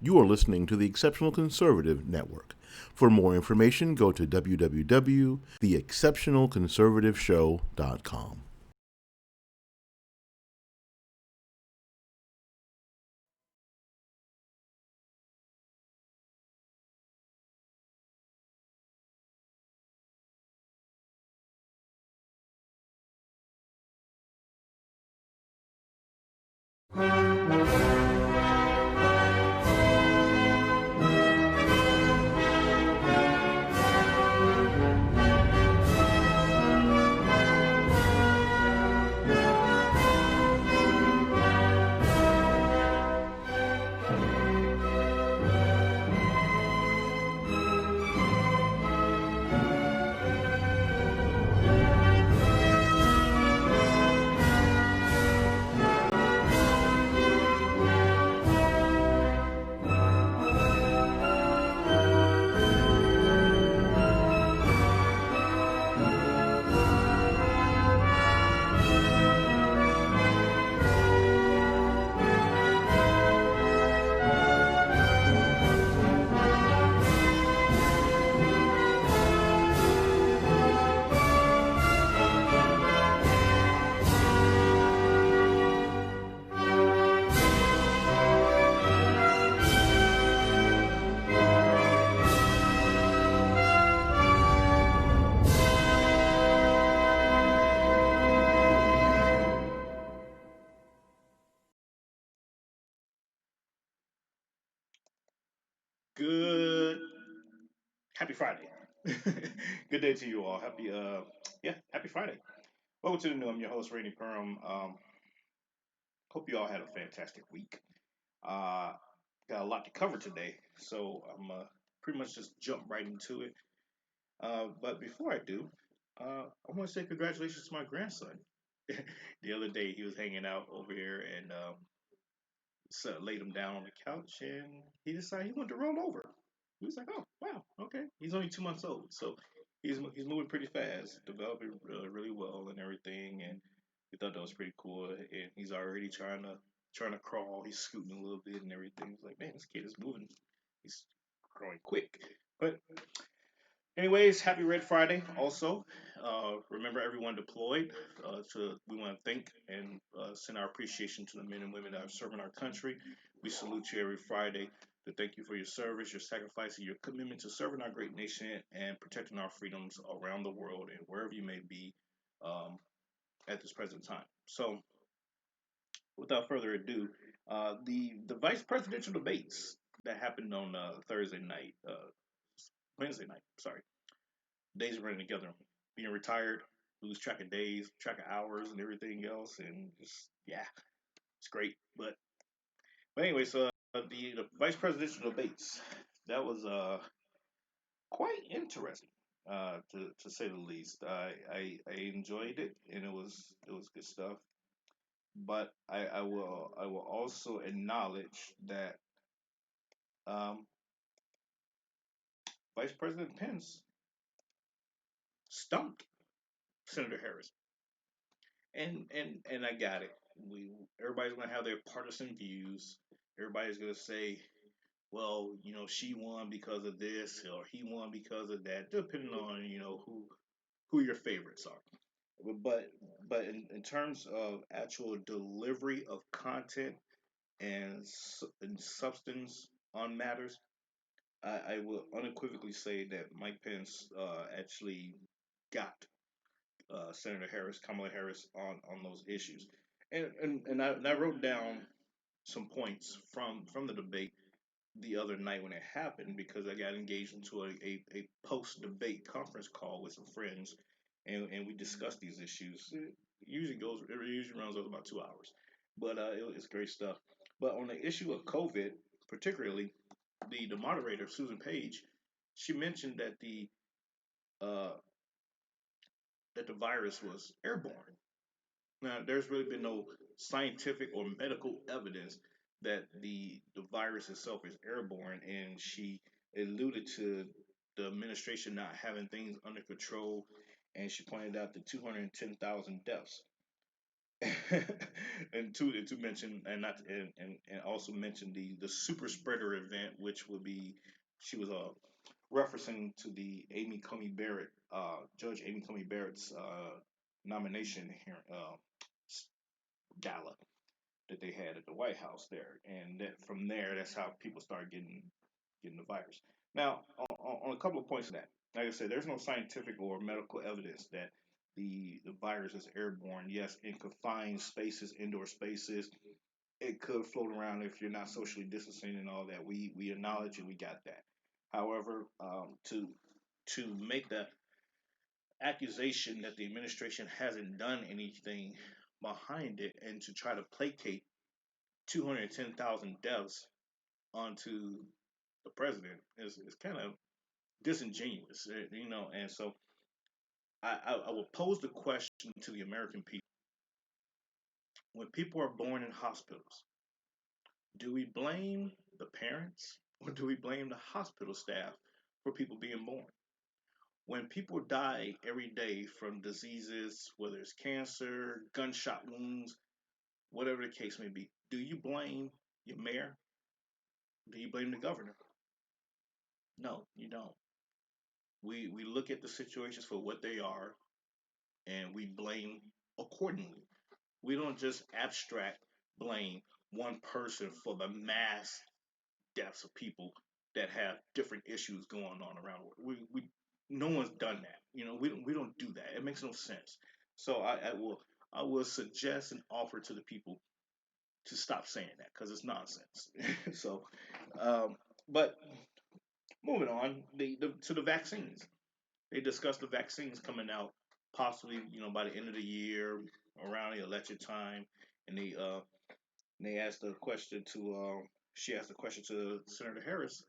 You are listening to the Exceptional Conservative Network. For more information, go to www.theexceptionalconservativeshow.com. Good. Happy Friday. Good day to you all. Happy Friday. Welcome to the new. I'm your host, Randy Perham. Hope you all had a fantastic week. Uh, got a lot to cover today, so I'm pretty much just jump right into it. But before I do, I want to say congratulations to my grandson. The other day, he was hanging out over here and so laid him down on the couch, and he decided he wanted to roll over. He was like, "Oh, wow, okay." He's only 2 months old, so he's moving pretty fast, developing really well and everything. And we thought that was pretty cool. And he's already trying to crawl. He's scooting a little bit and everything. It's like, man, this kid is moving. He's growing quick. But anyways, happy Red Friday. Also, remember everyone deployed. We want to thank and send our appreciation to the men and women that are serving our country. We salute you every Friday to thank you for your service, your sacrifice, and your commitment to serving our great nation and protecting our freedoms around the world and wherever you may be um, at this present time. So, without further ado, the vice presidential debates that happened on Wednesday night. Sorry, days are running together. Being retired, lose track of days, track of hours, and everything else, and just yeah, it's great. But anyway, so the vice presidential debates that was quite interesting, to say the least. I enjoyed it, and it was good stuff. But I will also acknowledge that um, Vice President Pence stumped Senator Harris. And I got it. We Everybody's gonna have their partisan views. Everybody's gonna say, well, she won because of this or he won because of that, depending on who your favorites are. But in terms of actual delivery of content and substance on matters, I will unequivocally say that Mike Pence actually got Senator Harris, Kamala Harris, on those issues. And I wrote down some points from the debate the other night when it happened because I got engaged into a post debate conference call with some friends, and we discussed these issues. It usually runs over about 2 hours, but it's great stuff. But on the issue of COVID, particularly, the moderator Susan Page, she mentioned uh, that the virus was airborne. Now, there's really been no scientific or medical evidence that the virus itself is airborne, and she alluded to the administration not having things under control, and she pointed out the 210,000 deaths. and to mention and not and also mention the super spreader event, which would be she was referencing to the Amy Coney Barrett, Judge Amy Coney Barrett's nomination here gala that they had at the White House there, and that from there, that's how people started getting the virus. Now, on a couple of points of that, like I said, there's no scientific or medical evidence that the virus is airborne. Yes, in confined spaces, indoor spaces, it could float around if you're not socially distancing and all that. We acknowledge and we got that. However, to make the accusation that the administration hasn't done anything behind it and to try to placate 210,000 deaths onto the president is kind of disingenuous, you know. And so I will pose the question to the American people: when people are born in hospitals, do we blame the parents or do we blame the hospital staff for people being born? When people die every day from diseases, whether it's cancer, gunshot wounds, whatever the case may be, do you blame your mayor? Do you blame the governor? No, you don't. We look at the situations for what they are and we blame accordingly. We don't just abstract blame one person for the mass deaths of people that have different issues going on around the world. We no one's done that. You know, we don't do that. It makes no sense. So I will suggest and offer to the people to stop saying that because it's nonsense. So, um, but moving on, to the vaccines. They discussed the vaccines coming out possibly, by the end of the year, around the election time, and they asked the question to she asked the question to Senator Harris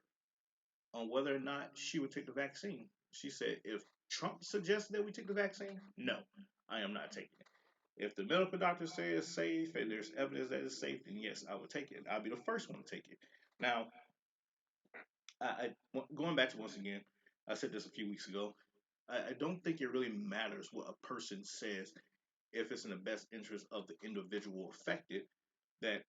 on whether or not she would take the vaccine. She said, if Trump suggests that we take the vaccine, no, I am not taking it. If the medical doctors say it's safe and there's evidence that it's safe, then yes, I would take it. I'll be the first one to take it. Now, going back to once again, I said this a few weeks ago. I don't think it really matters what a person says if it's in the best interest of the individual affected. That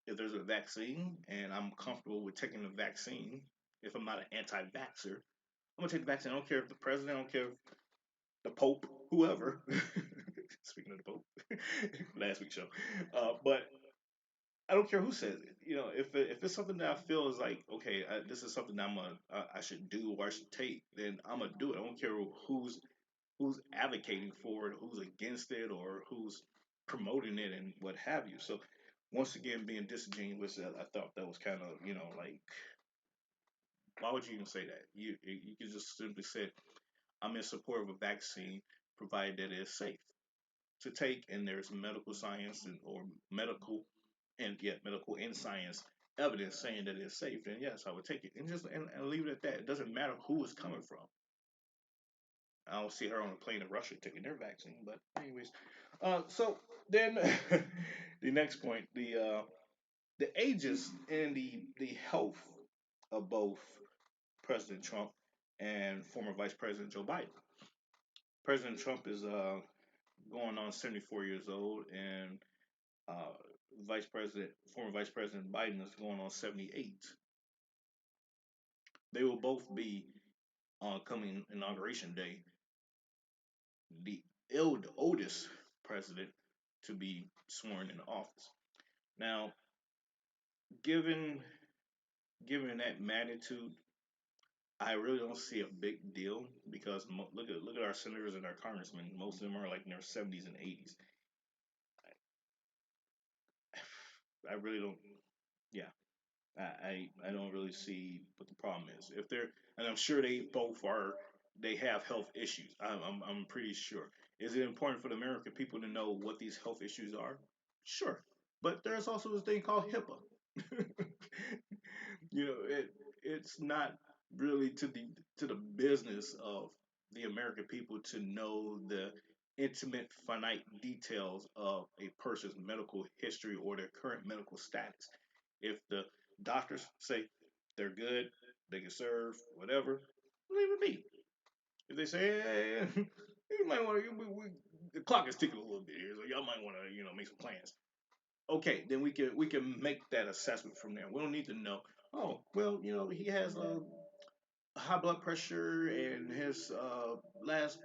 if there's a vaccine and I'm comfortable with taking the vaccine, if I'm not an anti-vaxxer, I'm gonna take the vaccine. I don't care if the president, I don't care if the Pope, whoever. Speaking of the Pope, last week's show, but I don't care who says it. If it's something that I feel is like, okay, this is something that I should do or I should take, then I'm gonna do it. I don't care who's advocating for it, who's against it, or who's promoting it, and what have you. So, once again, being disingenuous, I thought that was kind of, like, why would you even say that? You could just simply say, I'm in support of a vaccine, provided that it is safe to take, and there's medical science or medical and science evidence saying that it's safe. Then yes, I would take it, and leave it at that. It doesn't matter who it's coming from. I don't see her on a plane in Russia taking their vaccine. But anyways, so then the next point, the ages and the health of both President Trump and former Vice President Joe Biden. President Trump is going on 74 years old, and uh, former Vice President Biden is going on 78. They will both be coming inauguration day the oldest president to be sworn in office. Now, given given that magnitude, I really don't see a big deal because look at our senators and our congressmen. Most of them are like in their 70s and 80s. I really don't. Yeah, I don't really see what the problem is. If they're and I'm sure they both are. They have health issues. I'm pretty sure. Is it important for the American people to know what these health issues are? Sure, but there's also this thing called HIPAA. It's not really to the business of the American people to know the intimate, finite details of a person's medical history or their current medical status. If the doctors say they're good, they can serve, whatever, leave it be. If they say, hey, you might want to, the clock is ticking a little bit here, so y'all might want to make some plans. Okay, then we can make that assessment from there. We don't need to know. Oh, well, he has high blood pressure and his last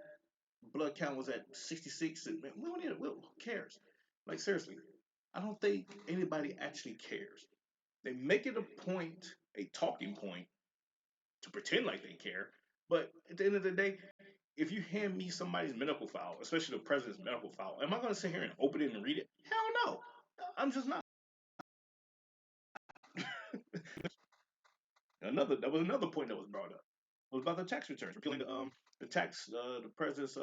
blood count was at 66. And we don't need it. Who cares? Like seriously, I don't think anybody actually cares. They make it a point, a talking point, to pretend like they care. But at the end of the day, if you hand me somebody's medical file, especially the president's medical file, am I going to sit here and open it and read it? Hell no. I'm just not. That was another point that was brought up. It was about the tax returns, repealing the president's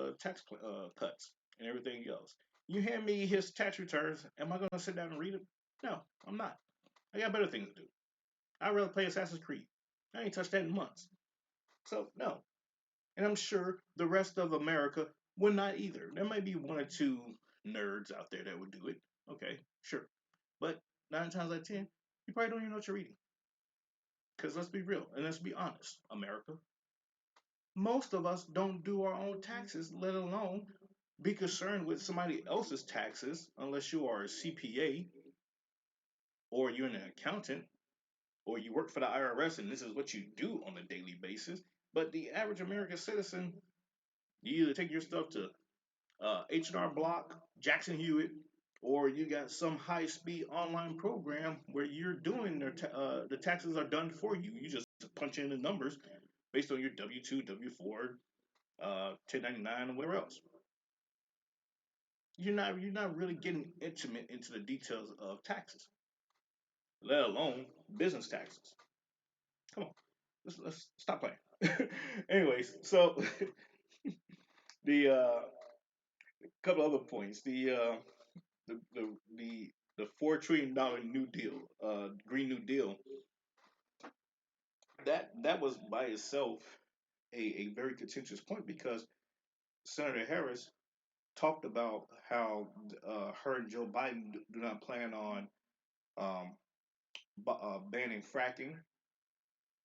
cuts and everything else. You hand me his tax returns, am I going to sit down and read it? No, I'm not. I got better things to do. I'd rather play Assassin's Creed. I ain't touched that in months. So no. And I'm sure the rest of America would not either. There might be one or two nerds out there that would do it. Okay, sure. But 9 times out of 10, you probably don't even know what you're reading. Because let's be real and let's be honest, America. Most of us don't do our own taxes, let alone be concerned with somebody else's taxes, unless you are a CPA or you're an accountant or you work for the IRS and this is what you do on a daily basis. But the average American citizen, you either take your stuff to H&R Block, Jackson Hewitt, or you got some high-speed online program where you're doing the taxes are done for you. You just punch in the numbers based on your W-2, W-4, 1099, and whatever else. You're not really getting intimate into the details of taxes, let alone business taxes. Come on, let's stop playing. Anyways, so the couple other points. The $4 trillion New Deal, Green New Deal, that was by itself a very contentious point because Senator Harris talked about how her and Joe Biden do not plan on um, banning fracking,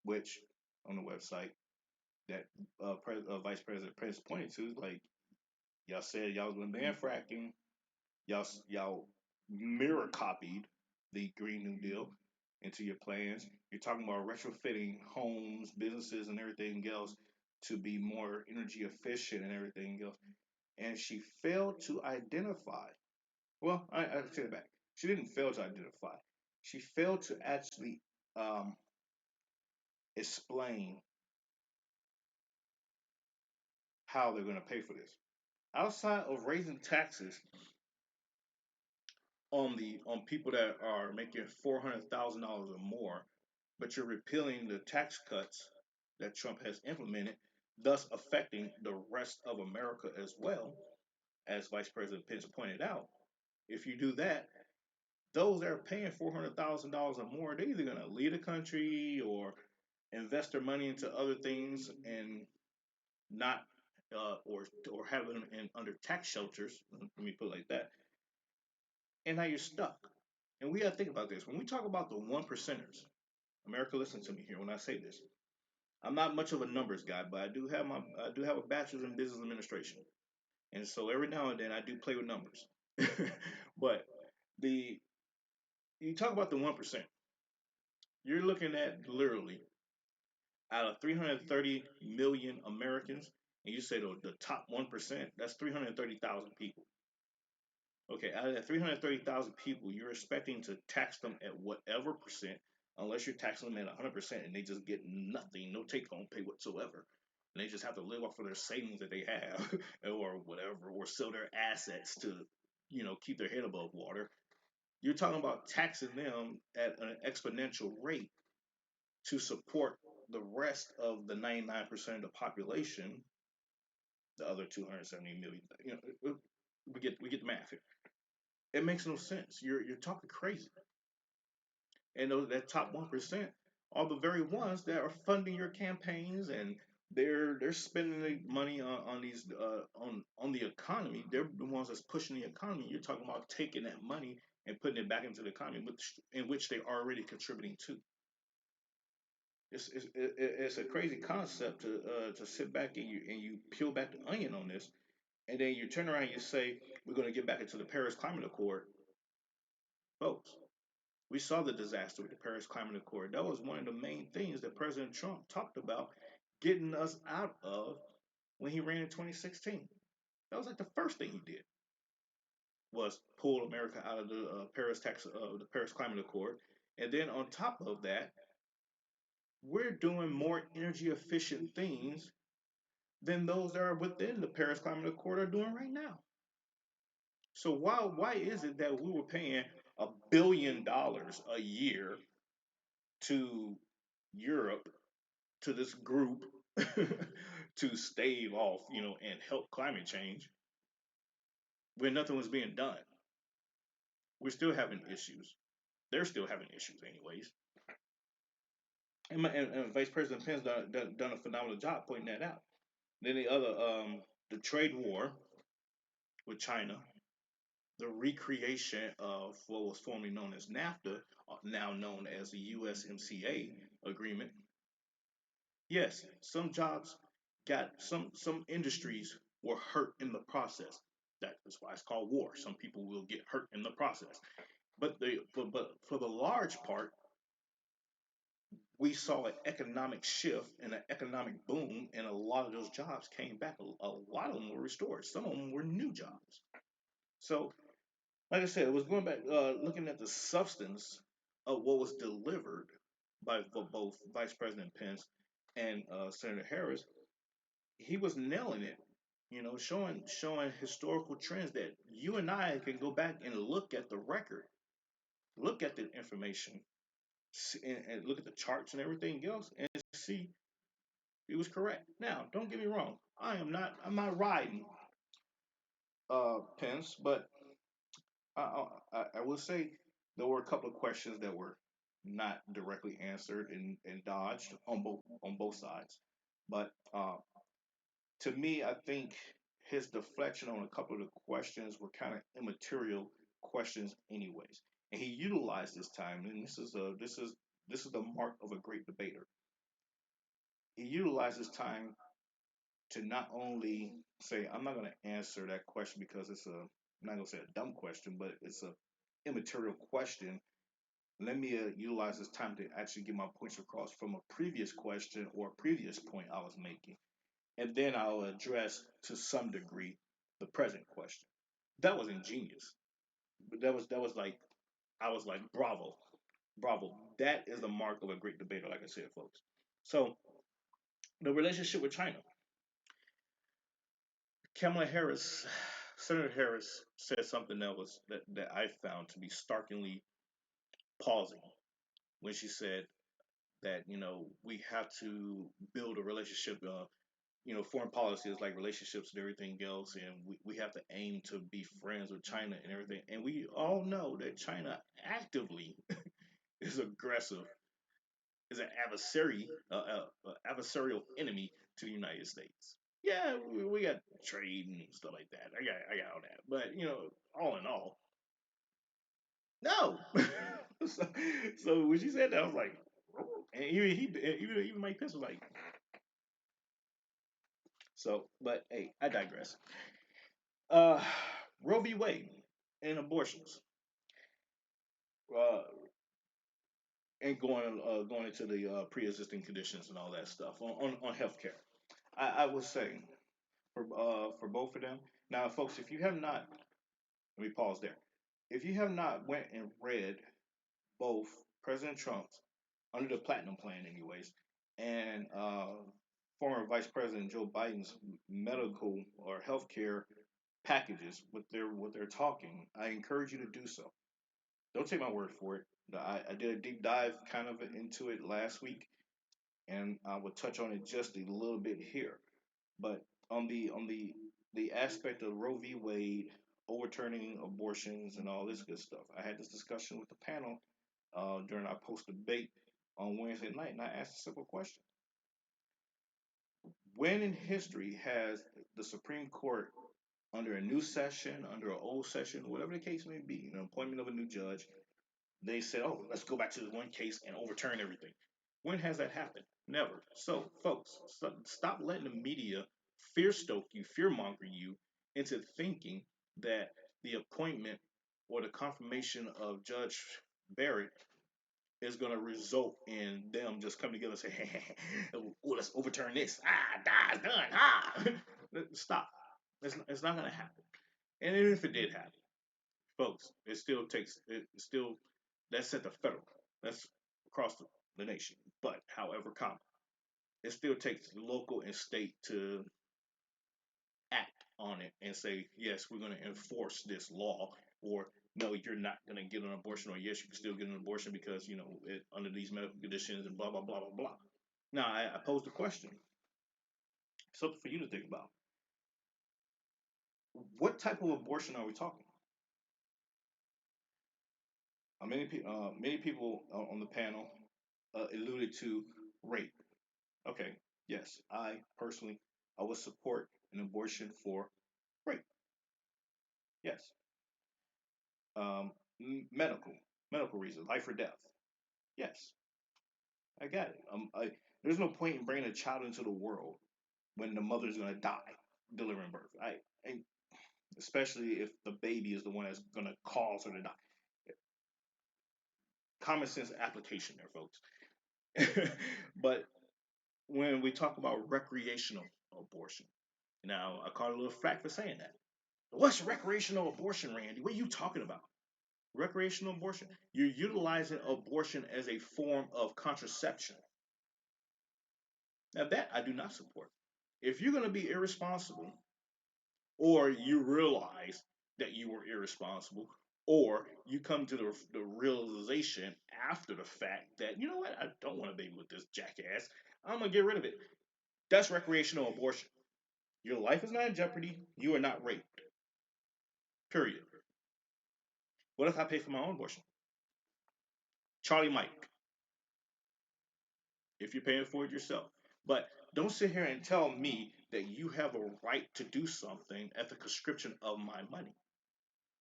which on the website that Vice President Pence pointed to, like y'all said y'all was going to ban fracking, y'all mirror copied the Green New Deal into your plans. You're talking about retrofitting homes, businesses, and everything else to be more energy efficient and everything else. And she failed to identify. Well, I take it back. She didn't fail to identify. She failed to actually um, explain how they're going to pay for this. Outside of raising taxes on people that are making $400,000 or more, but you're repealing the tax cuts that Trump has implemented, thus affecting the rest of America as well, as Vice President Pence pointed out. If you do that, those that are paying $400,000 or more, they're either going to leave the country or invest their money into other things and not or have them under tax shelters. Let me put it like that. And now you're stuck. And we got to think about this. When we talk about the one percenters, America, listen to me here when I say this. I'm not much of a numbers guy, but I do have a bachelor's in business administration, and so every now and then I do play with numbers. But the you talk about the 1%, you're looking at literally out of 330 million Americans, and you say the top 1%, that's 330,000 people. Okay, out of that 330,000 people, you're expecting to tax them at whatever percent, unless you're taxing them at 100% and they just get nothing, no take home pay whatsoever. And they just have to live off of their savings that they have or whatever, or sell their assets to, keep their head above water. You're talking about taxing them at an exponential rate to support the rest of the 99% of the population, the other 270 million. We get the math here. It makes no sense. You're talking crazy. And that top 1% are the very ones that are funding your campaigns, and they're spending the money on these on the economy. They're the ones that's pushing the economy. You're talking about taking that money and putting it back into the economy, in which they're already contributing to. It's a crazy concept to sit back and you peel back the onion on this, And then you turn around and you say, we're going to get back into the Paris Climate Accord. Folks, we saw the disaster with the Paris Climate Accord. That was one of the main things that President Trump talked about getting us out of when he ran in 2016. That was like the first thing he did was pull America out of the the Paris Climate Accord. And then on top of that, we're doing more energy efficient things than those that are within the Paris Climate Accord are doing right now. So why is it that we were paying $1 billion a year to Europe, to this group, to stave off, and help climate change when nothing was being done? We're still having issues. They're still having issues, anyways. And Vice President Pence done a phenomenal job pointing that out. Then the trade war with China, the recreation of what was formerly known as NAFTA, now known as the USMCA agreement. Yes, some jobs got some industries were hurt in the process. That's why it's called war. Some people will get hurt in the process. But for the large part, we saw an economic shift and an economic boom, and a lot of those jobs came back. A lot of them were restored. Some of them were new jobs. So, like I said, it was going back, looking at the substance of what was delivered by both Vice President Pence and Senator Harris. He was nailing it. Showing historical trends that you and I can go back and look at the record, look at the information, and look at the charts and everything else, and see he was correct. Now, don't get me wrong. I'm not riding Pence, but I will say there were a couple of questions that were not directly answered and dodged on both sides. But to me, I think his deflection on a couple of the questions were kind of immaterial questions, anyways. And he utilized this time, and this is the mark of a great debater. He utilized this time to not only say, I'm not going to answer that question because I'm not going to say a dumb question, but it's a immaterial question. Let me utilize this time to actually get my points across from a previous question or a previous point I was making. And then I'll address to some degree the present question. That was ingenious. That was like, I was like, bravo, bravo. That is the mark of a great debater, like I said, folks. So the relationship with China. Kamala Harris, Senator Harris said something that I found to be starkly pausing when she said that we have to build a relationship. Foreign policy is like relationships and everything else, and we have to aim to be friends with China and everything. And we all know that China actively is aggressive, is an adversarial enemy to the United States. Yeah, we got trade and stuff like that. I got all that, but all in all, no. so when she said that, I was like, and even Mike Pence was like, so. But hey, I digress. Uh, Roe v. Wade and abortions, uh, and going into the pre-existing conditions and all that stuff on healthcare. I would say for both of them. Now, folks, if you have not, let me pause there. If you have not went and read both President Trump's under the Platinum Plan, anyways, and former Vice President Joe Biden's medical or healthcare packages, what they're talking, I encourage you to do so. Don't take my word for it. I did a deep dive kind of into it last week, and I will touch on it just a little bit here. But on the aspect of Roe v. Wade overturning abortions and all this good stuff, I had this discussion with the panel during our post debate on Wednesday night, and I asked a simple question: when in history has the Supreme Court, under a new session, under an old session, whatever the case may be, appointment of a new judge, they said, "Oh, let's go back to the one case and overturn everything"? When has that happened? Never. So, folks, stop letting the media fear stoke you, fear monger you, into thinking that the appointment or the confirmation of Judge Barrett is going to result in them just coming together and say, hey, oh, let's overturn this. It's done. Stop. It's not going to happen. And even if it did happen, folks, it still takes, it still, that's at the federal, that's across the nation. But however, it still takes local and state to act on it and say, yes, we're going to enforce this law, or no, you're not going to get an abortion, or yes, you can still get an abortion because, under these medical conditions and blah, blah, blah, blah, blah. Now, I posed a question, something for you to think about. What type of abortion are we talking? Many people on the panel alluded to rape. Okay, yes, I personally, I would support an abortion for rape. Yes, medical, medical reasons, life or death. Yes, I got it. There's no point in bringing a child into the world when the mother's gonna die delivering birth. And especially if the baby is the one that's gonna cause her to die. Common sense application there, folks. But when we talk about recreational abortion, now I caught a little flack for saying that. What's recreational abortion, Randy? What are you talking about? Recreational abortion. You're utilizing abortion as a form of contraception. Now that I do not support. If you're going to be irresponsible, or you realize that you were irresponsible, or you come to the realization after the fact that, you know what, I don't want a baby with this jackass, I'm going to get rid of it. That's recreational abortion. Your life is not in jeopardy. You are not raped. Period. What if I pay for my own abortion? Charlie Mike, if you're paying for it yourself. But don't sit here and tell me that you have a right to do something at the conscription of my money,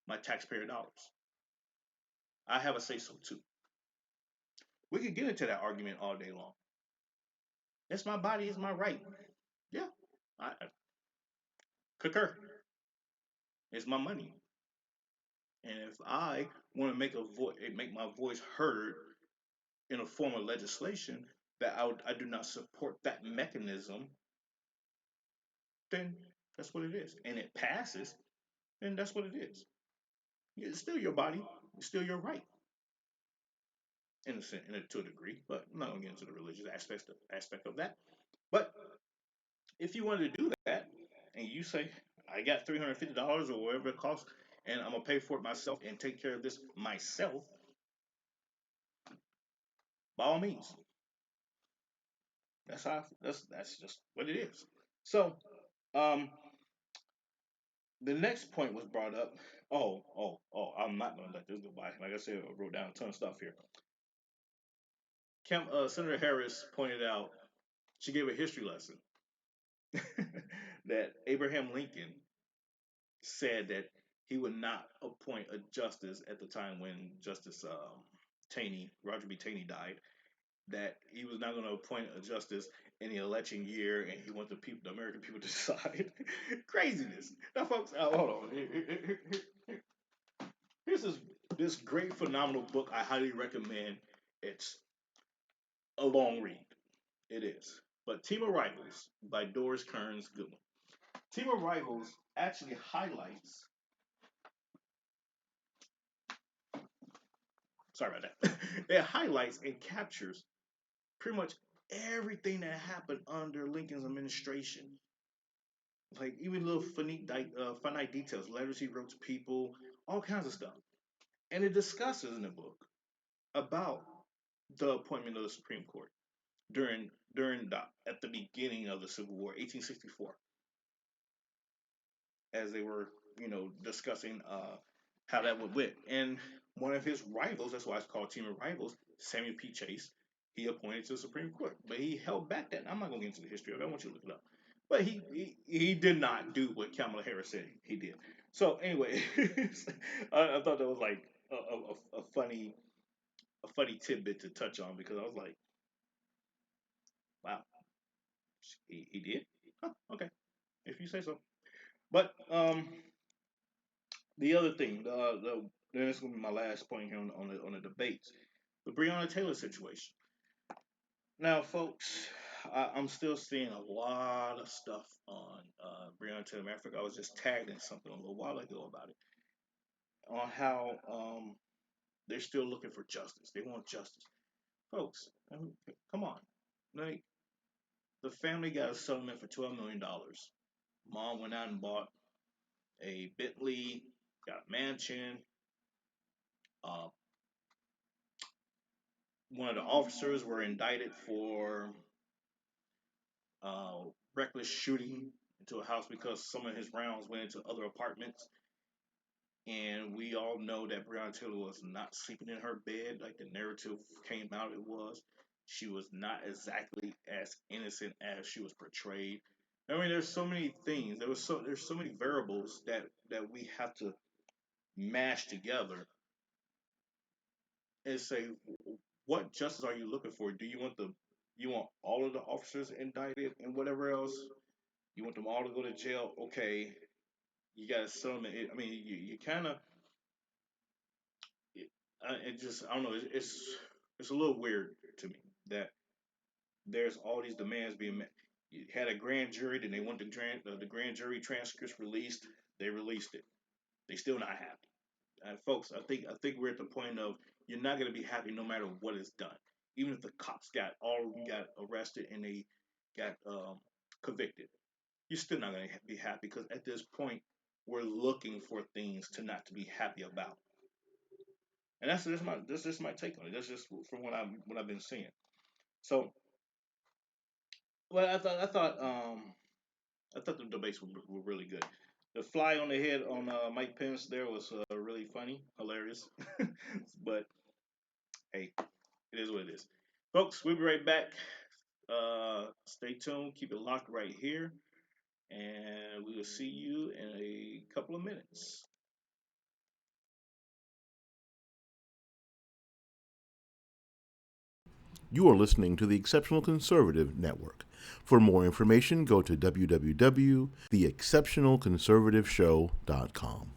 my taxpayer dollars. I have a say so too. We could get into that argument all day long. It's my body, it's my right. Yeah, I concur. It's my money. And if I want to make my voice heard in a form of legislation that I do not support that mechanism, then that's what it is. And it passes, then that's what it is. It's still your body. It's still your right, to a degree. But I'm not gonna get into the religious aspect of that. But if you wanted to do that, and you say, I got $350 or whatever it costs, and I'm gonna pay for it myself and take care of this myself, by all means. That's just what it is. So, um, the next point was brought up. I'm not gonna let this go by. Like I said, I wrote down a ton of stuff here. Senator Harris pointed out, she gave a history lesson that Abraham Lincoln said that he would not appoint a justice at the time when Justice Roger B. Taney died. That he was not going to appoint a justice in the election year, and he wanted the American people to decide. Craziness. Now, folks, hold on. Here's this great, phenomenal book I highly recommend. It's a long read. It is. But Team of Rivals by Doris Kearns Goodwin. Team of Rivals actually highlights, sorry about that, it highlights and captures pretty much everything that happened under Lincoln's administration. Like even little finite details, letters he wrote to people, all kinds of stuff. And it discusses in the book about the appointment of the Supreme Court at the beginning of the Civil War, 1864, as they were, discussing how that would went. And one of his rivals, that's why it's called Team of Rivals, Samuel P. Chase, he appointed to the Supreme Court. But he held back that. I'm not going to get into the history of it. I want you to look it up. But he did not do what Kamala Harris said he did. So anyway, I thought that was like a funny tidbit to touch on, because I was like, wow, he did? Huh, okay, if you say so. But the other thing, then it's gonna be my last point here on the debates, the Breonna Taylor situation. Now, folks, I'm still seeing a lot of stuff on Breonna Taylor. Matter of fact, I was just tagged in something a little while ago about it, on how they're still looking for justice. They want justice, folks. I mean, come on, like the family got a settlement for $12 million. Mom went out and bought a Bentley, got a mansion. Uh, One of the officers were indicted for reckless shooting into a house because some of his rounds went into other apartments. And we all know that Breonna Taylor was not sleeping in her bed like the narrative came out it was. She was not exactly as innocent as she was portrayed. I mean, there's so many things. There's so many variables that we have to mash together and say, what justice are you looking for? Do you want all of the officers indicted and whatever else? You want them all to go to jail? Okay, you got to settlement. I mean, you kind of it just I don't know. It's a little weird to me that there's all these demands being met. You had a grand jury, then they want the grand jury transcripts released. They released it. They still not happy. And folks, I think we're at the point of you're not going to be happy no matter what is done. Even if the cops got arrested and they got convicted, you're still not going to be happy because at this point we're looking for things to not to be happy about. And that's just my take on it. That's just from what I've been seeing. So, well, I thought the debates were really good. The fly on the head on Mike Pence there was really funny, hilarious. But hey, it is what it is. Folks, we'll be right back. Stay tuned. Keep it locked right here. And we will see you in a couple of minutes. You are listening to the Exceptional Conservative Network. For more information, go to www.theexceptionalconservativeshow.com.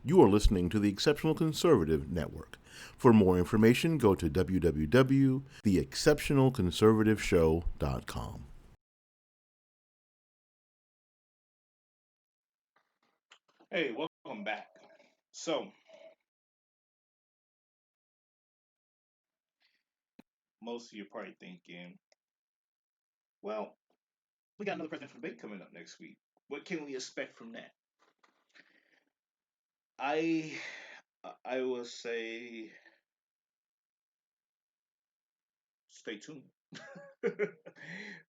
You are listening to the Exceptional Conservative Network. For more information, go to www.theexceptionalconservativeshow.com. Hey, welcome back. So, most of you are probably thinking, well, we got another presidential debate coming up next week. What can we expect from that? I I will say stay tuned.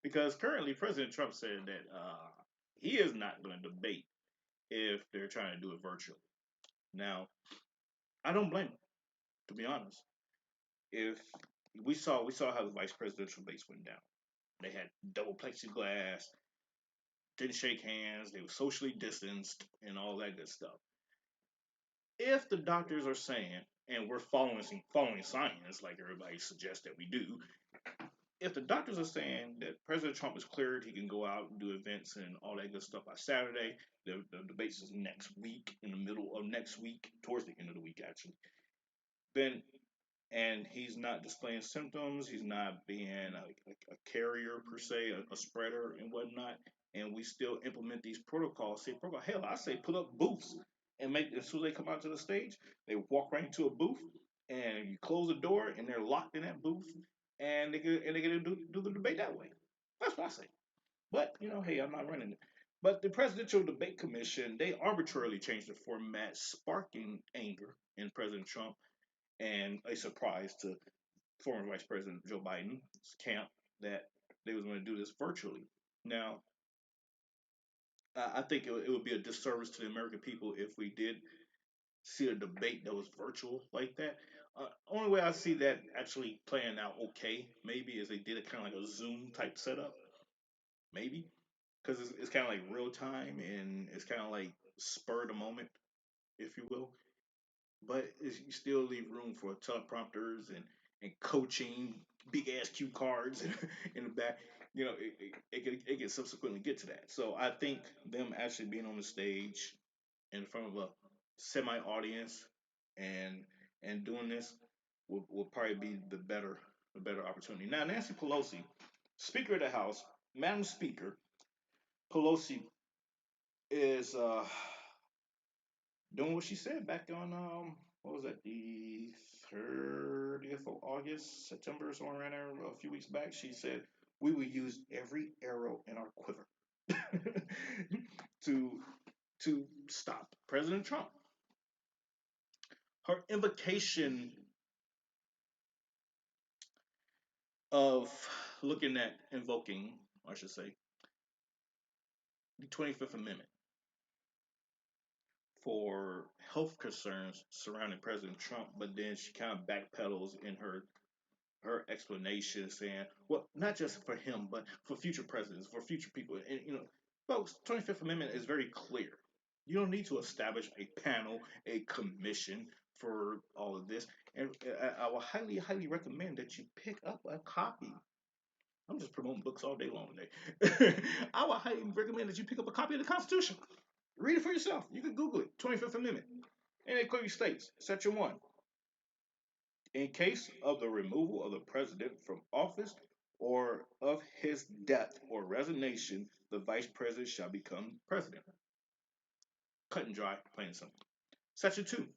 Because currently President Trump said that he is not going to debate if they're trying to do it virtually. Now, I don't blame him, to be honest. If we saw how the vice presidential debates went down. They had double plexiglass, didn't shake hands, they were socially distanced, and all that good stuff. If the doctors are saying, and we're following science like everybody suggests that we do, if the doctors are saying that President Trump is cleared, he can go out and do events and all that good stuff by Saturday. The debates is next week, in the middle of next week, towards the end of the week actually. Then and he's not displaying symptoms. He's not being a carrier per se, a spreader and whatnot. And we still implement these protocols. Say protocol. Hell, I say put up booths and make as soon as they come out to the stage, they walk right into a booth and you close the door and they're locked in that booth and they get to do the debate that way. That's what I say. But hey, I'm not running it. But the Presidential Debate Commission, they arbitrarily changed the format, sparking anger in President Trump and a surprise to former Vice President Joe Biden's camp that they was going to do this virtually. Now, I think it would be a disservice to the American people if we did see a debate that was virtual like that. Only way I see that actually playing out okay, maybe, is they did it kind of like a Zoom type setup, maybe, because it's kind of like real time and it's kind of like spur of the moment, if you will. But you still leave room for teleprompters and coaching, big ass cue cards in the back. It can subsequently get to that. So I think them actually being on the stage in front of a semi audience and doing this will probably be the better opportunity. Now Nancy Pelosi, Speaker of the House, Madam Speaker Pelosi is doing what she said back on what was that, the 30th of August, September, somewhere around there, a few weeks back. She said we will use every arrow in our quiver to stop President Trump. Her invocation of looking at invoking, I should say, the 25th Amendment for health concerns surrounding President Trump, but then she kind of backpedals in her explanation saying, well, not just for him, but for future presidents, for future people. And, folks, 25th Amendment is very clear. You don't need to establish a panel, a commission for all of this. And I will highly, highly recommend that you pick up a copy. I'm just promoting books all day long today. I would highly recommend that you pick up a copy of the Constitution. Read it for yourself. You can Google it, 25th Amendment. And it clearly states, Section 1, in case of the removal of the president from office or of his death or resignation, the vice president shall become president. Cut and dry, plain and simple. Section 2.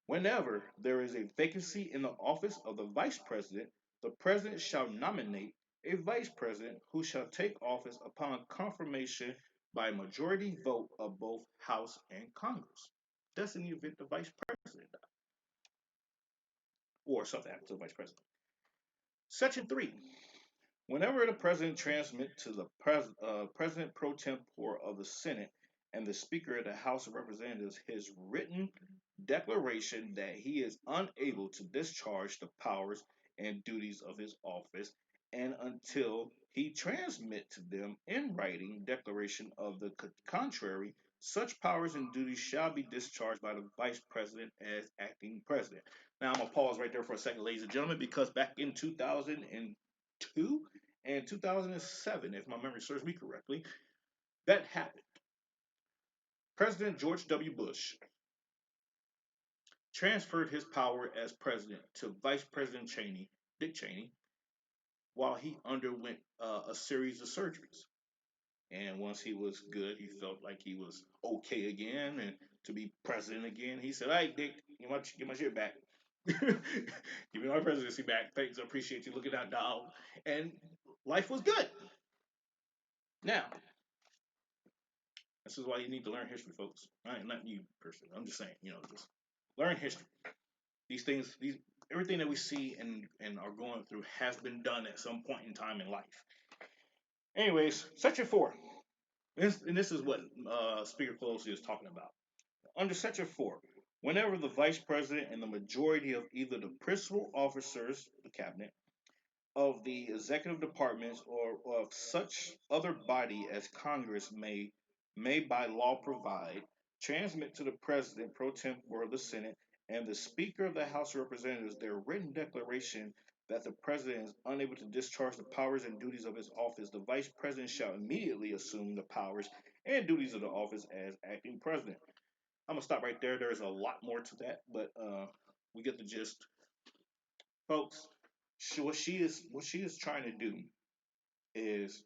Whenever there is a vacancy in the office of the vice president, the president shall nominate a vice president who shall take office upon confirmation by a majority vote of both House and Congress. That's in the event the vice president dies, or something happens to the vice president. Section 3. Whenever the president transmits to the president pro tempore of the Senate and the Speaker of the House of Representatives his written declaration that he is unable to discharge the powers and duties of his office, and until he transmit to them in writing declaration of the contrary, such powers and duties shall be discharged by the vice president as acting president. Now I'm gonna pause right there for a second, ladies and gentlemen, because back in 2002 and 2007, if my memory serves me correctly, that happened. President George W. Bush transferred his power as president to Vice President Dick Cheney, while he underwent a series of surgeries. And once he was good, he felt like he was okay again and to be president again. He said, "All right, Dick, get my shit back. Give me my presidency back. Thanks, I appreciate you looking out, dog." And life was good. Now, this is why you need to learn history, folks. Not you personally. I'm just saying, just learn history. These things, everything that we see and are going through has been done at some point in time in life. Anyways, Section 4. This is what Speaker Pelosi is talking about. Under Section 4, whenever the Vice President and the majority of either the principal officers, the cabinet, of the executive departments or of such other body as Congress may by law provide, transmit to the President pro tempore of the Senate and the Speaker of the House of Representatives their written declaration that the President is unable to discharge the powers and duties of his office, the Vice President shall immediately assume the powers and duties of the office as acting President. I'm gonna stop right there. There's a lot more to that, but we get the gist, folks. What she is trying to do is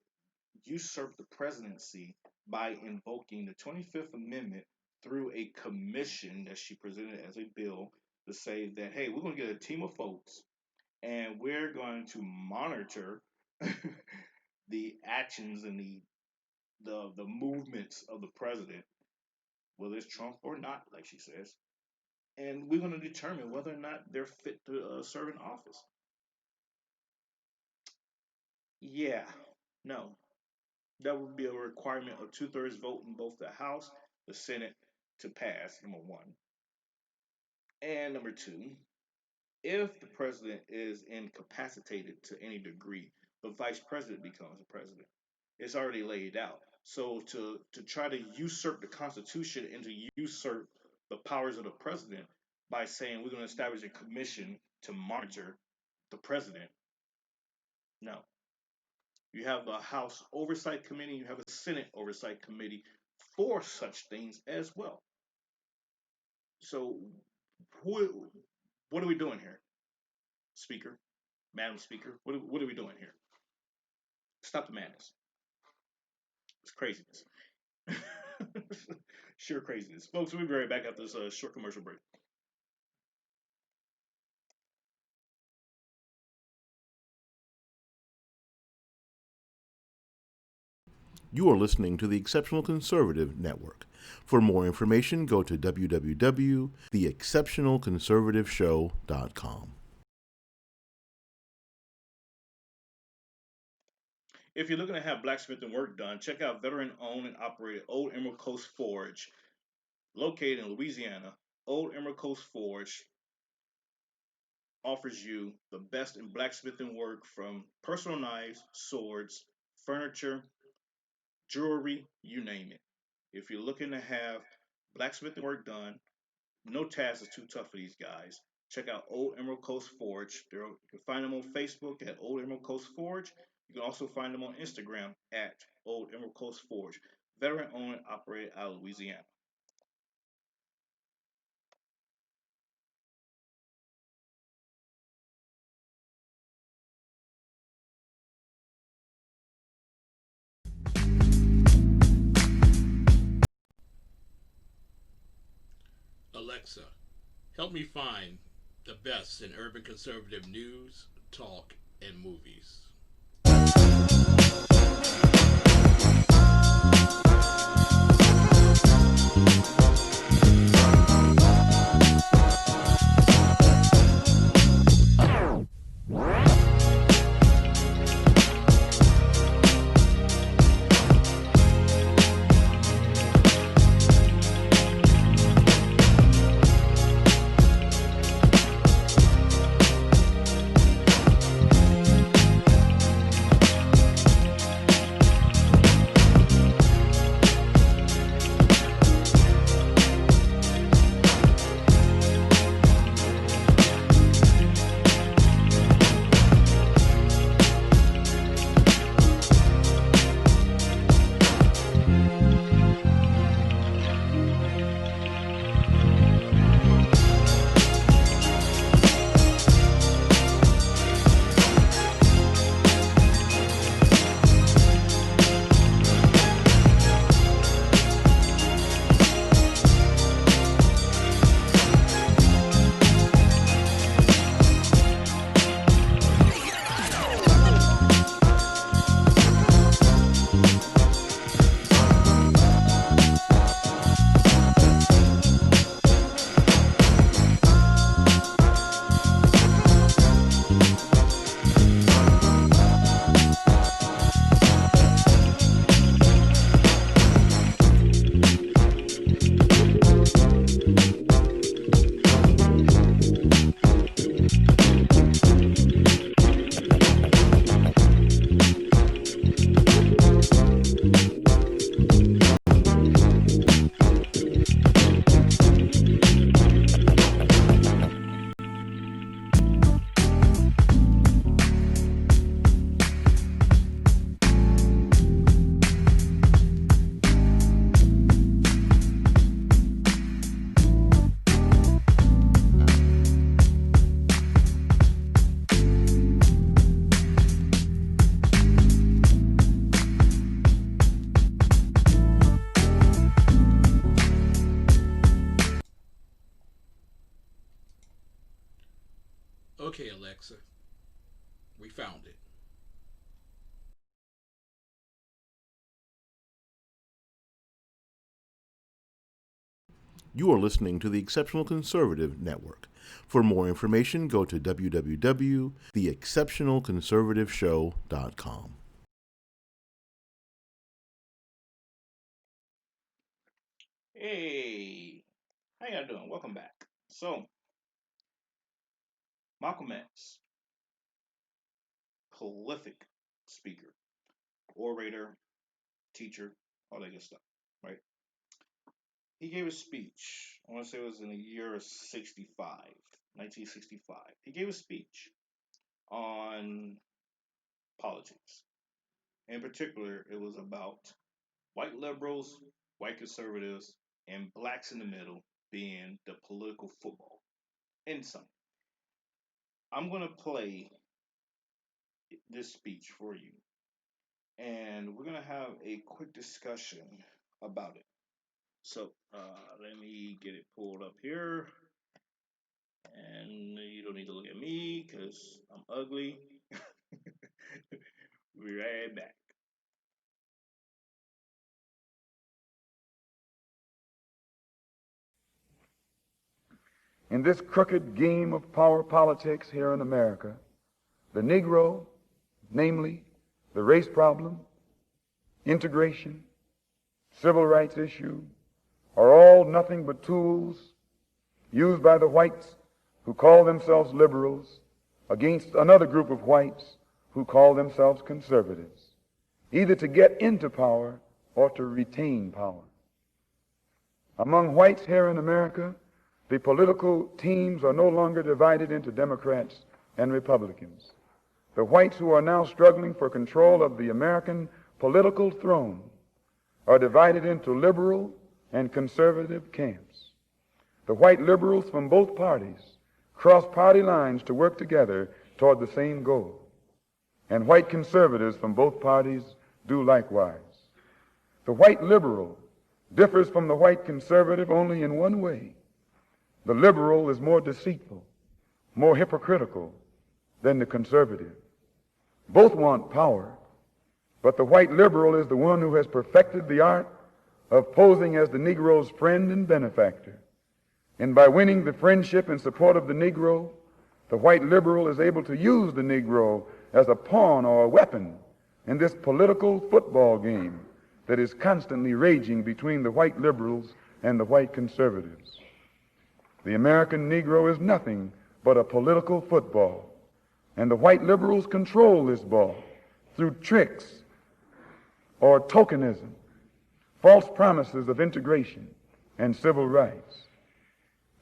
usurp the presidency by invoking the 25th Amendment through a commission that she presented as a bill to say that, hey, we're going to get a team of folks and we're going to monitor the actions and the movements of the president, whether it's Trump or not, like she says, and we're going to determine whether or not they're fit to serve in office. Yeah, no, that would be a requirement of 2/3 vote in both the House, the Senate to pass, number one. And number two, if the president is incapacitated to any degree, the vice president becomes the president. It's already laid out. So to try to usurp the Constitution and to usurp the powers of the president by saying we're going to establish a commission to monitor the president, no. You have the House Oversight Committee, you have a Senate Oversight Committee for such things as well. So, what are we doing here, Speaker, Madam Speaker? What are we doing here? Stop the madness. It's craziness. Sure craziness. Folks, we'll be right back after this short commercial break. You are listening to the Exceptional Conservative Network. For more information, go to www.theexceptionalconservativeshow.com. If you're looking to have blacksmithing work done, check out veteran-owned and operated Old Emerald Coast Forge, located in Louisiana. Old Emerald Coast Forge offers you the best in blacksmithing work, from personal knives, swords, furniture, jewelry, you name it. If you're looking to have blacksmithing work done, no task is too tough for these guys. Check out Old Emerald Coast Forge. You can find them on Facebook at Old Emerald Coast Forge. You can also find them on Instagram at Old Emerald Coast Forge. Veteran owned and operated out of Louisiana. Alexa, help me find the best in urban conservative news, talk, and movies. Okay, Alexa, we found it. You are listening to the Exceptional Conservative Network. For more information, go to www.theexceptionalconservativeshow.com. Hey, how y'all doing? Welcome back. So, Malcom X, prolific speaker, orator, teacher, all that good stuff, right? He gave a speech. I want to say it was in the year 65, 1965. He gave a speech on politics. In particular, it was about white liberals, white conservatives, and blacks in the middle being the political football. In sum, I'm going to play this speech for you, and we're going to have a quick discussion about it. So, let me get it pulled up here. And you don't need to look at me because I'm ugly. Be right back. In this crooked game of power politics here in America, the Negro, namely the race problem, integration, civil rights issue, are all nothing but tools used by the whites who call themselves liberals against another group of whites who call themselves conservatives, either to get into power or to retain power. Among whites here in America, the political teams are no longer divided into Democrats and Republicans. The whites who are now struggling for control of the American political throne are divided into liberal and conservative camps. The white liberals from both parties cross party lines to work together toward the same goal, and white conservatives from both parties do likewise. The white liberal differs from the white conservative only in one way. The liberal is more deceitful, more hypocritical than the conservative. Both want power, but the white liberal is the one who has perfected the art of posing as the Negro's friend and benefactor. And by winning the friendship and support of the Negro, the white liberal is able to use the Negro as a pawn or a weapon in this political football game that is constantly raging between the white liberals and the white conservatives. The American Negro is nothing but a political football, and the white liberals control this ball through tricks or tokenism, false promises of integration and civil rights.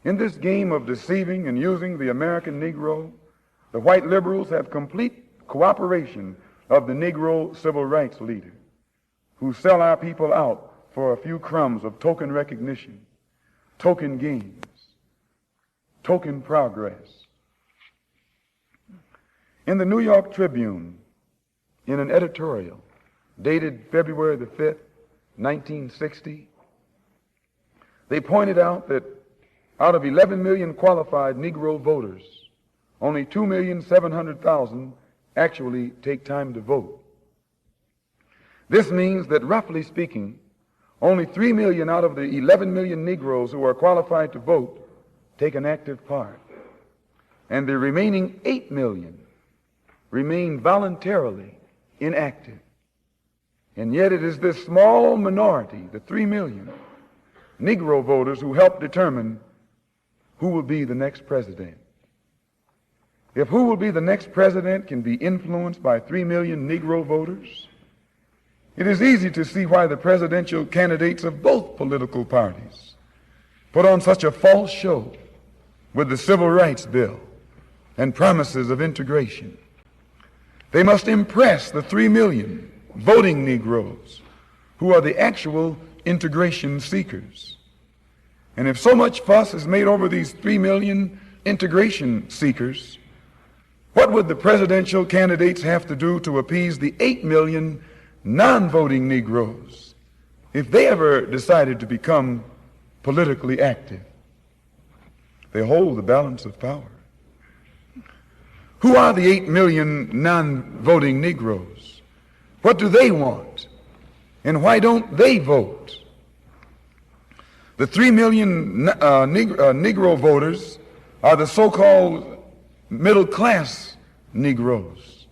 In this game of deceiving and using the American Negro, the white liberals have complete cooperation of the Negro civil rights leader, who sell our people out for a few crumbs of token recognition, token gains, token progress. In the New York Tribune, in an editorial dated February the 5th, 1960, they pointed out that out of 11 million qualified Negro voters, only 2,700,000 actually take time to vote. This means that, roughly speaking, only 3 million out of the 11 million Negroes who are qualified to vote take an active part, and the remaining 8 million remain voluntarily inactive. And yet it is this small minority, the 3 million Negro voters, who help determine who will be the next president. If who will be the next president can be influenced by 3 million Negro voters, it is easy to see why the presidential candidates of both political parties put on such a false show with the Civil Rights Bill and promises of integration. They must impress the 3 million voting Negroes who are the actual integration seekers. And if so much fuss is made over these 3 million integration seekers, what would the presidential candidates have to do to appease the 8 million non-voting Negroes if they ever decided to become politically active? They hold the balance of power. Who are the 8 million non-voting Negroes? What do they want? And why don't they vote? The 3 million Negro voters are the so-called middle-class Negroes,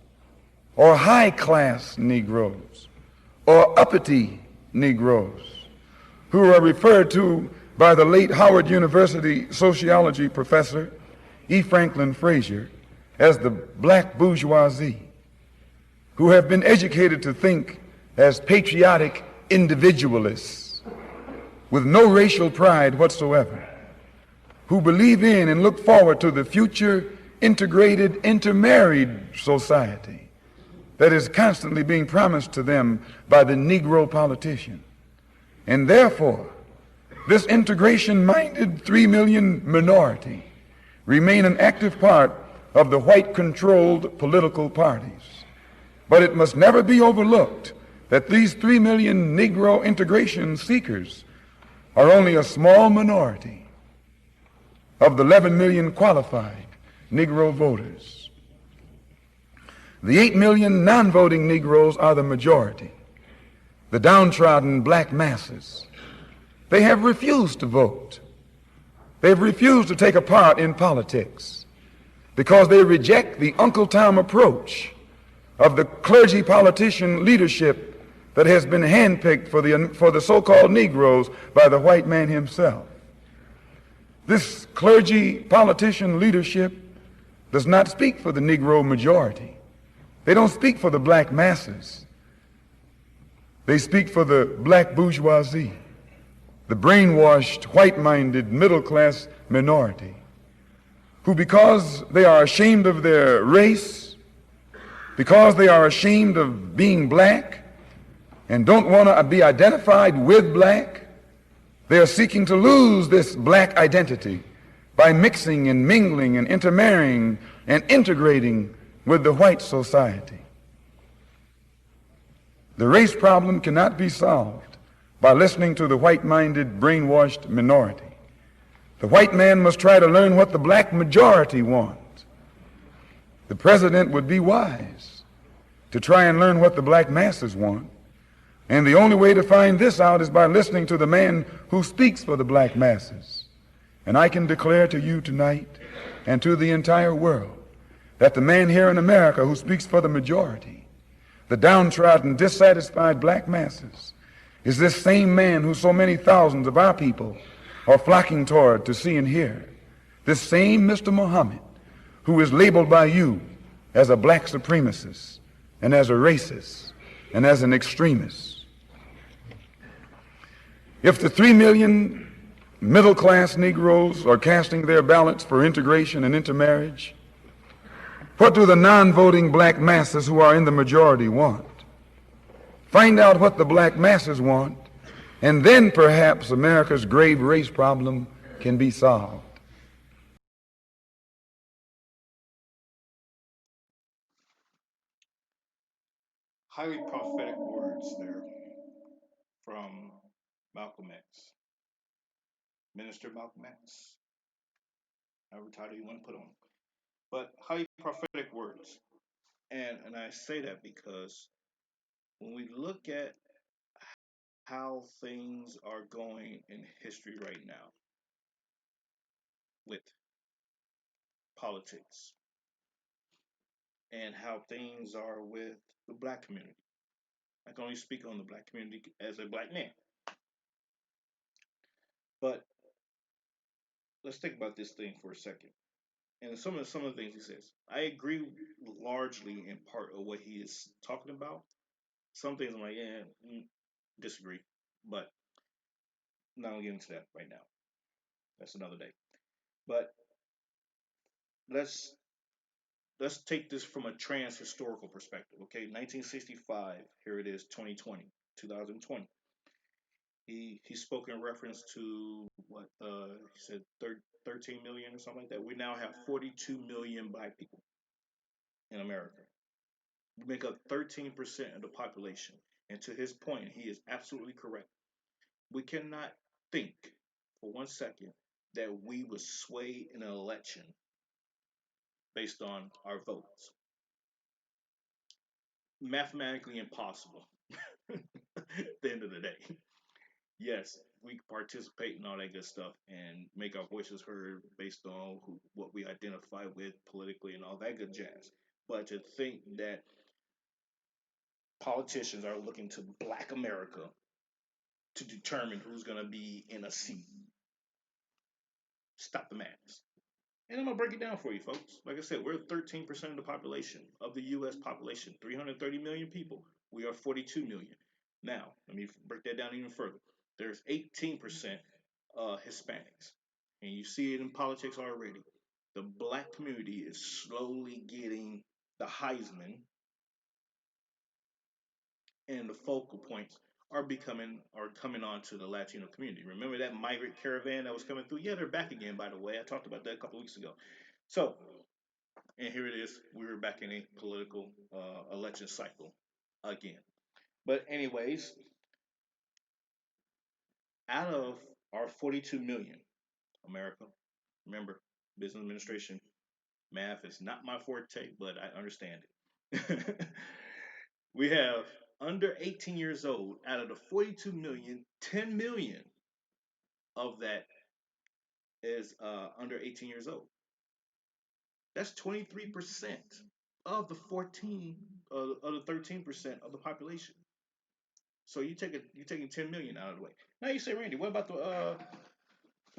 or high-class Negroes, or uppity Negroes, who are referred to by the late Howard University sociology professor E. Franklin Frazier as the black bourgeoisie, who have been educated to think as patriotic individualists with no racial pride whatsoever, who believe in and look forward to the future integrated, intermarried society that is constantly being promised to them by the Negro politician. And therefore, this integration-minded 3 million minority remain an active part of the white-controlled political parties. But it must never be overlooked that these 3 million Negro integration seekers are only a small minority of the 11 million qualified Negro voters. The 8 million non-voting Negroes are the majority, the downtrodden black masses. They have refused to vote. They've refused to take a part in politics because they reject the Uncle Tom approach of the clergy politician leadership that has been handpicked for the so-called Negroes by the white man himself. This clergy politician leadership does not speak for the Negro majority. They don't speak for the black masses. They speak for the black bourgeoisie, the brainwashed, white-minded, middle-class minority, who, because they are ashamed of their race, because they are ashamed of being black and don't want to be identified with black, they are seeking to lose this black identity by mixing and mingling and intermarrying and integrating with the white society. The race problem cannot be solved by listening to the white-minded, brainwashed minority. The white man must try to learn what the black majority want. The president would be wise to try and learn what the black masses want. And the only way to find this out is by listening to the man who speaks for the black masses. And I can declare to you tonight and to the entire world that the man here in America who speaks for the majority, the downtrodden, dissatisfied black masses, is this same man who so many thousands of our people are flocking toward to see and hear. This same Mr. Muhammad who is labeled by you as a black supremacist and as a racist and as an extremist. If the 3 million middle-class Negroes are casting their ballots for integration and intermarriage, what do the non-voting black masses who are in the majority want? Find out what the black masses want, and then perhaps America's grave race problem can be solved. Highly prophetic words there from Malcolm X. Minister Malcolm X. However title you want to put on. But highly prophetic words. And I say that because when we look at how things are going in history right now with politics and how things are with the black community. I can only speak on the black community as a black man. But let's think about this thing for a second. And some of the things he says, I agree largely in part of what he is talking about. Some things I'm like, yeah, disagree, but I'm not gonna get into that right now. That's another day. But let's let's take this from a trans historical perspective. Okay, 1965. Here it is, 2020, 2020. He spoke in reference to what he said 13 million or something like that. We now have 42 million black people in America. We make up 13% of the population. And to his point, he is absolutely correct. We cannot think for 1 second that we would sway in an election based on our votes. Mathematically impossible at the end of the day. Yes, we can participate in all that good stuff and make our voices heard based on what we identify with politically and all that good jazz. But to think that politicians are looking to black America to determine who's going to be in a seat, stop the madness. And I'm going to break it down for you, folks. Like I said, we're 13% of the population, of the U.S. population, 330 million people. We are 42 million. Now, let me break that down even further. There's 18% Hispanics. And you see it in politics already. The black community is slowly getting the Heisman, and the focal points are coming on to the Latino community. Remember that migrant caravan that was coming through? Yeah, they're back again, by the way. I talked about that a couple weeks ago. So, and here it is. We were back in a political election cycle again. But anyways, out of our 42 million, America, remember, business administration, math is not my forte, but I understand it. We have under 18 years old. Out of the 42 million, 10 million of that is under 18 years old. That's 23% of the 13% of the population. So you're taking 10 million out of the way. Now you say, Randy, what about the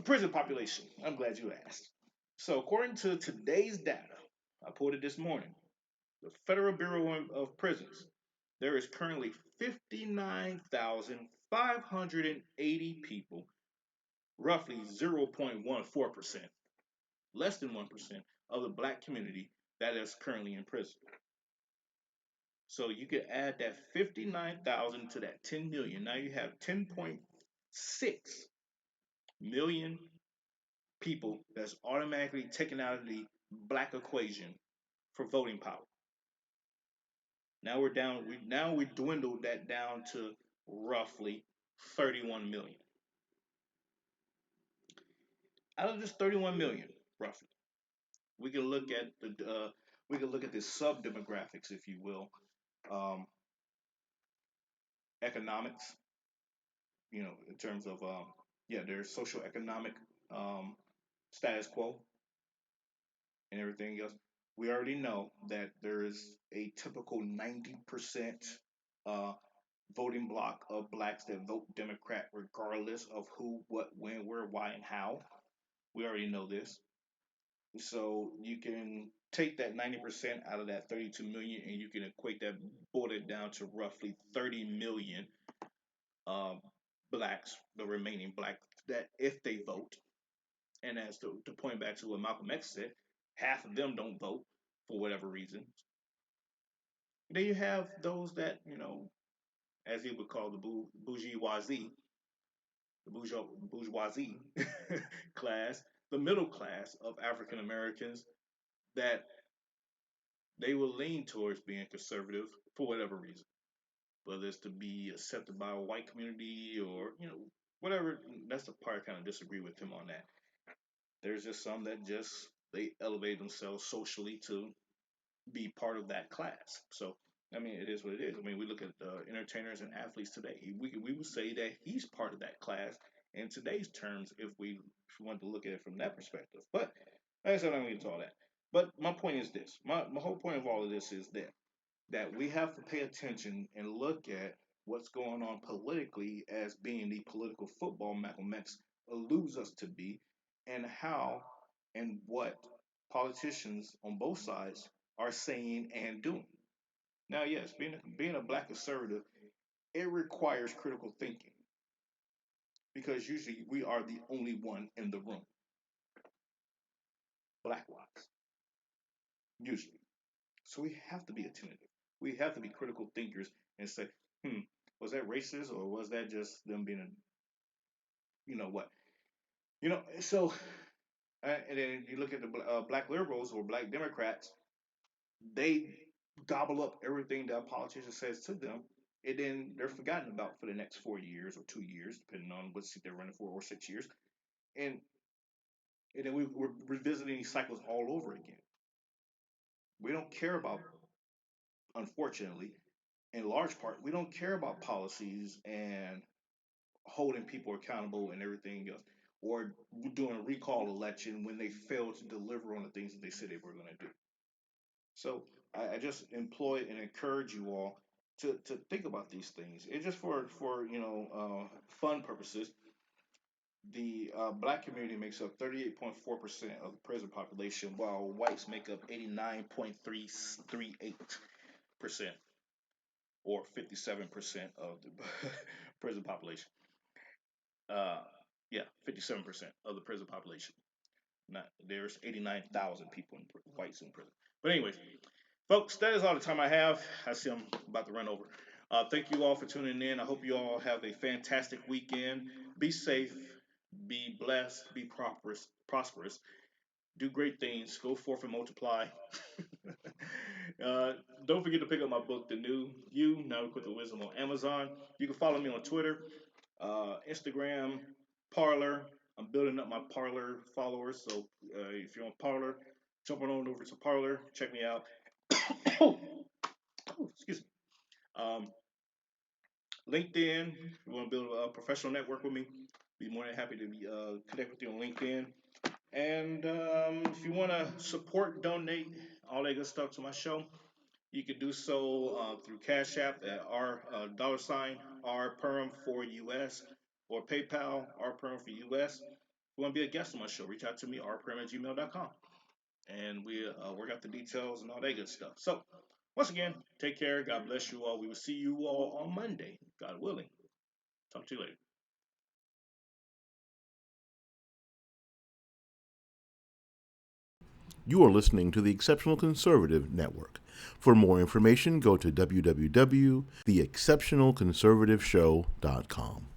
prison population? I'm glad you asked. So according to today's data, I pulled it this morning, the Federal Bureau of Prisons, there is currently 59,580 people, roughly 0.14%, less than 1% of the black community that is currently in prison. So you could add that 59,000 to that 10 million. Now you have 10.6 million people that's automatically taken out of the black equation for voting power. Now we're down. We dwindled that down to roughly 31 million. Out of this 31 million, roughly, we can look at the sub demographics, if you will, um, economics. You know, in terms of there's social economic status quo and everything else. We already know that there is a typical 90% uh, voting block of blacks that vote Democrat, regardless of who, what, when, where, why, and how. We already know this. So you can take that 90% out of that 32 million and you can equate that, boil it down to roughly 30 million uh, blacks, the remaining black, that if they vote, and as to point back to what Malcolm X said, half of them don't vote for whatever reason. Then you have those that, as he would call the bourgeoisie, bourgeoisie class, the middle class of African Americans, that they will lean towards being conservative for whatever reason, whether it's to be accepted by a white community or whatever. That's the part I kind of disagree with him on that. There's just some that just they elevate themselves socially to be part of that class. So I mean, it is what it is. I mean, we look at entertainers and athletes today. We would say that he's part of that class in today's terms if we want to look at it from that perspective. But like I said, I'm not going to get into all that. But my point is this: my whole point of all of this is that we have to pay attention and look at what's going on politically as being the political football Malcolm X alludes us to be, and how and what politicians on both sides are saying and doing. Now, yes, being a black conservative, it requires critical thinking because usually we are the only one in the room, black wise, usually. So we have to be attentive. We have to be critical thinkers and say, was that racist or was that just them being a, what? So, and then you look at the black liberals or black Democrats, they gobble up everything that a politician says to them, and then they're forgotten about for the next 4 years or 2 years, depending on what seat they're running for, or 6 years, and then we're revisiting these cycles all over again. We don't care about, unfortunately, in large part, we don't care about policies and holding people accountable and everything else, or doing a recall election when they fail to deliver on the things that they said they were going to do. So I just employ and encourage you all to think about these things. It's just for fun purposes. The black community makes up 38.4% of the prison population, while whites make up 89.338%, or 57% of the prison population. Uh, yeah, 57% of the prison population. Not there's 89,000 people whites in prison. But anyways, folks, that is all the time I have. I see I'm about to run over. Thank you all for tuning in. I hope you all have a fantastic weekend. Be safe, be blessed, be prosperous. Do great things. Go forth and multiply. uh, don't forget to pick up my book, The New You, Now Equipped with Wisdom, on Amazon. You can follow me on Twitter, Instagram, Parler. I'm building up my Parler followers, so if you're on Parler, jump on over to Parler. Check me out. Oh, excuse me. LinkedIn. If you want to build a professional network with me, be more than happy to be connect with you on LinkedIn. And if you want to support, donate, all that good stuff to my show, you can do so through Cash App at $, R for US, or PayPal, R for US. If you want to be a guest on my show, reach out to me, rperm@gmail.com. And we work out the details and all that good stuff. So, once again, take care. God bless you all. We will see you all on Monday, God willing. Talk to you later. You are listening to the Exceptional Conservative Network. For more information, go to www.theexceptionalconservativeshow.com.